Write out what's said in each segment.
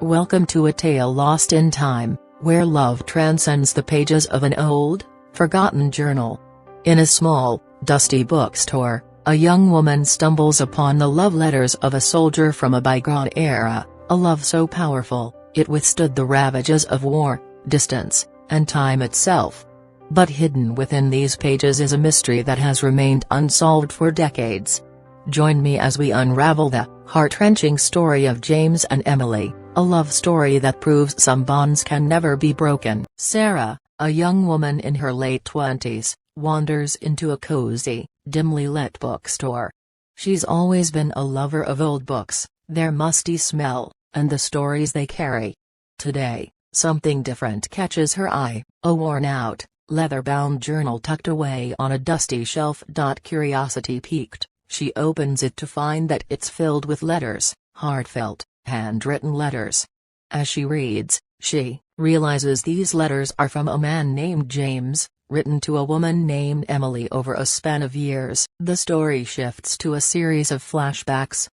Welcome to A Tale Lost in Time, where love transcends the pages of an old, forgotten journal. In a small, dusty bookstore, a young woman stumbles upon the love letters of a soldier from a bygone era, a love so powerful, it withstood the ravages of war, distance, and time itself. But hidden within these pages is a mystery that has remained unsolved for decades. Join me as we unravel the heart-wrenching story of James and Emily, a love story that proves some bonds can never be broken. Sarah, a young woman in her late 20s, wanders into a cozy, dimly lit bookstore. She's always been a lover of old books, their musty smell, and the stories they carry. Today, something different catches her eye, a worn-out, leather-bound journal tucked away on a dusty shelf. Curiosity piqued, she opens it to find that it's filled with letters, heartfelt, handwritten letters. As she reads, she realizes these letters are from a man named James, written to a woman named Emily over a span of years. The story shifts to a series of flashbacks.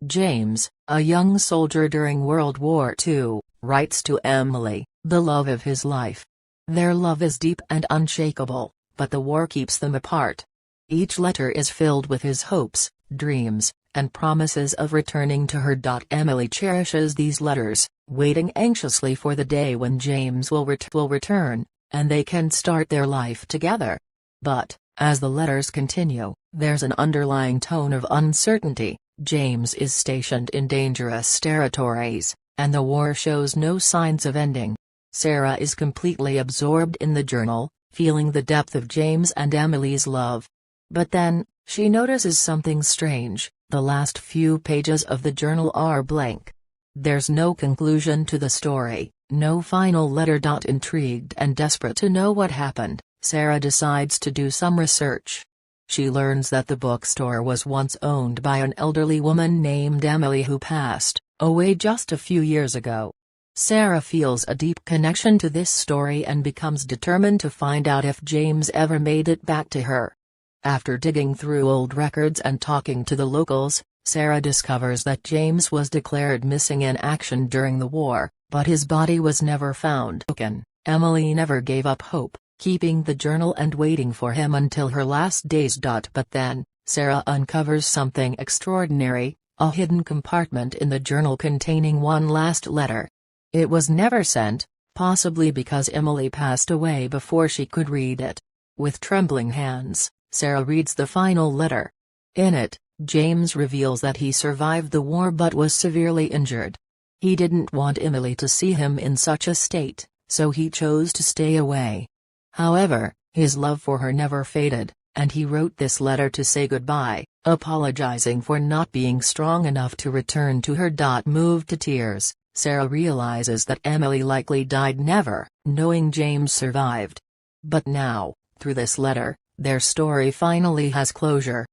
James, a young soldier during World War II, writes to Emily, the love of his life. Their love is deep and unshakable, but the war keeps them apart. Each letter is filled with his hopes, dreams, and promises of returning to her. Emily cherishes these letters, waiting anxiously for the day when James will return, and they can start their life together. But, as the letters continue, there's an underlying tone of uncertainty. James is stationed in dangerous territories, and the war shows no signs of ending. Sarah is completely absorbed in the journal, feeling the depth of James and Emily's love. But then, she notices something strange. The last few pages of the journal are blank. There's no conclusion to the story, no final letter. Intrigued and desperate to know what happened, Sarah decides to do some research. She learns that the bookstore was once owned by an elderly woman named Emily who passed away just a few years ago. Sarah feels a deep connection to this story and becomes determined to find out if James ever made it back to her. After digging through old records and talking to the locals, Sarah discovers that James was declared missing in action during the war, but his body was never found. Emily never gave up hope, keeping the journal and waiting for him until her last days. But then, Sarah uncovers something extraordinary, a hidden compartment in the journal containing one last letter. It was never sent, possibly because Emily passed away before she could read it. With trembling hands, Sarah reads the final letter. In it, James reveals that he survived the war but was severely injured. He didn't want Emily to see him in such a state, so he chose to stay away. However, his love for her never faded, and he wrote this letter to say goodbye, apologizing for not being strong enough to return to her. Moved to tears, Sarah realizes that Emily likely died never knowing James survived. But now, through this letter, their story finally has closure.